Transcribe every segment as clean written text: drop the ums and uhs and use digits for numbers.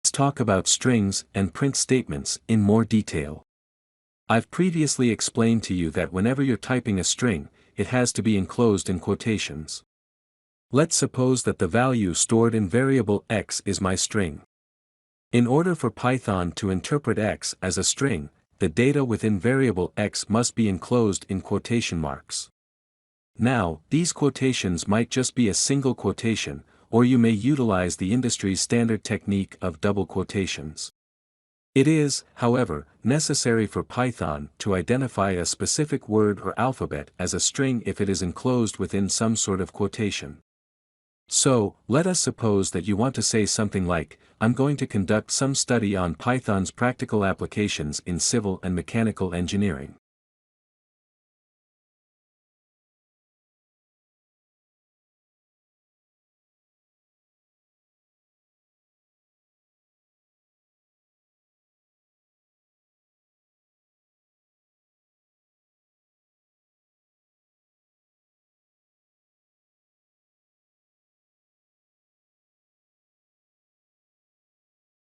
Let's talk about strings and print statements in more detail. I've previously explained to you that whenever you're typing a string, it has to be enclosed in quotations. Let's suppose that the value stored in variable x is my string. In order for Python to interpret x as a string, the data within variable x must be enclosed in quotation marks. Now, these quotations might just be a single quotation, or you may utilize the industry's standard technique of double quotations. It is, however, necessary for Python to identify a specific word or alphabet as a string if it is enclosed within some sort of quotation. So, let us suppose that you want to say something like, I'm going to conduct some study on Python's practical applications in civil and mechanical engineering.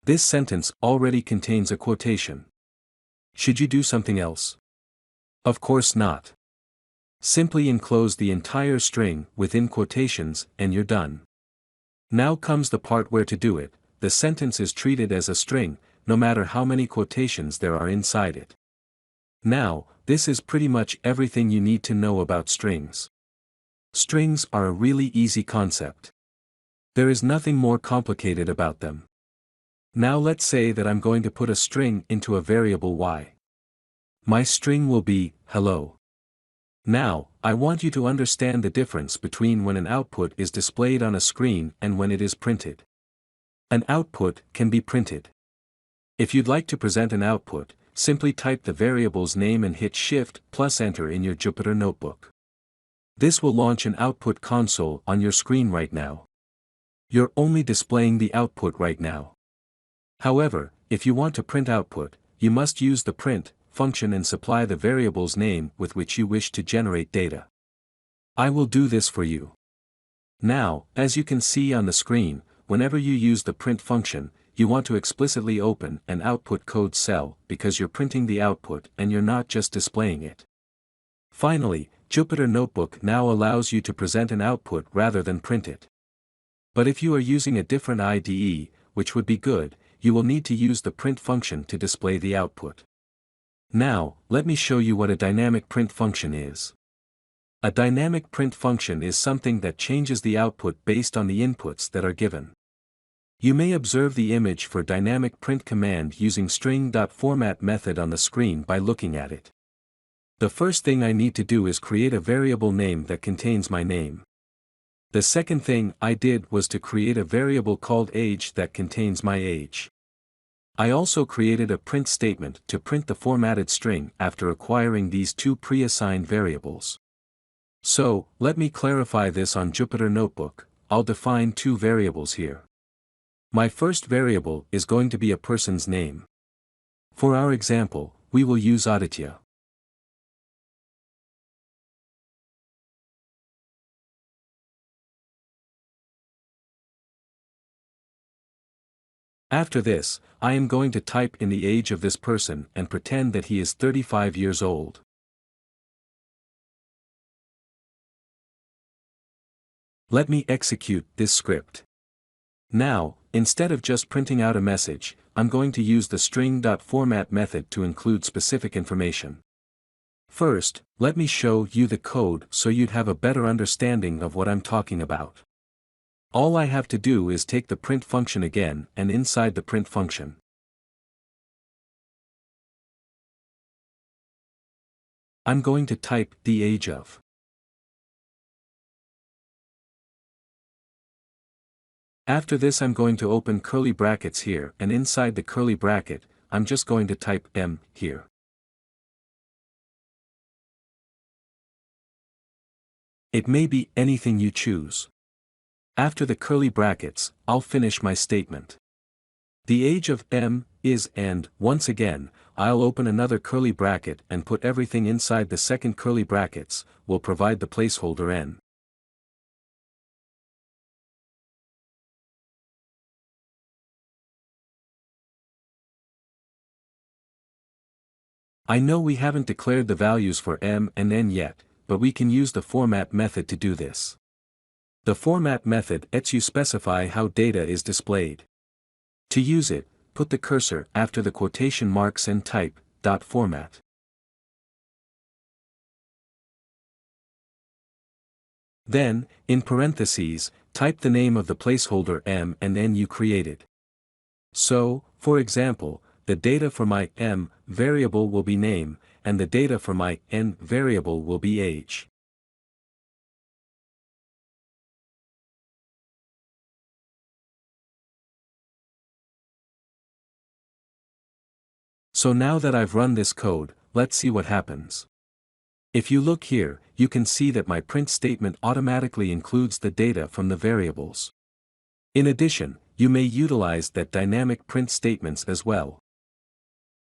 This sentence already contains a quotation. Should you do something else? Of course not. Simply enclose the entire string within quotations and you're done. Now comes the part where to do it. The sentence is treated as a string, no matter how many quotations there are inside it. Now, this is pretty much everything you need to know about strings. Strings are a really easy concept. There is nothing more complicated about them. Now let's say that I'm going to put a string into a variable y. My string will be, hello. Now, I want you to understand the difference between when an output is displayed on a screen and when it is printed. An output can be printed. If you'd like to present an output, simply type the variable's name and hit Shift plus Enter in your Jupyter notebook. This will launch an output console on your screen right now. You're only displaying the output right now. However, if you want to print output, you must use the print function and supply the variable's name with which you wish to generate data. I will do this for you. Now, as you can see on the screen, whenever you use the print function, you want to explicitly open an output code cell because you're printing the output and you're not just displaying it. Finally, Jupyter Notebook now allows you to present an output rather than print it. But if you are using a different IDE, which would be good, you will need to use the print function to display the output. Now, let me show you what a dynamic print function is. A dynamic print function is something that changes the output based on the inputs that are given. You may observe the image for dynamic print command using string.format method on the screen by looking at it. The first thing I need to do is create a variable name that contains my name. The second thing I did was to create a variable called age that contains my age. I also created a print statement to print the formatted string after acquiring these two pre-assigned variables. So, let me clarify this on Jupyter Notebook. I'll define two variables here. My first variable is going to be a person's name. For our example, we will use Aditya. After this, I am going to type in the age of this person and pretend that he is 35 years old. Let me execute this script. Now, instead of just printing out a message, I'm going to use the string.format method to include specific information. First, let me show you the code so you'd have a better understanding of what I'm talking about. All I have to do is take the print function again and inside the print function. I'm going to type the age of. After this I'm going to open curly brackets here and inside the curly bracket, I'm just going to type M here. It may be anything you choose. After the curly brackets, I'll finish my statement. The age of M is and, once again, I'll open another curly bracket and put everything inside the second curly brackets, will provide the placeholder N. I know we haven't declared the values for m and n yet, but we can use the format method to do this. The format method lets you specify how data is displayed. To use it, put the cursor after the quotation marks and type .format. Then, in parentheses, type the name of the placeholder m and n you created. So, for example, the data for my m variable will be name, and the data for my n variable will be age. So now that I've run this code, let's see what happens. If you look here, you can see that my print statement automatically includes the data from the variables. In addition, you may utilize that dynamic print statements as well.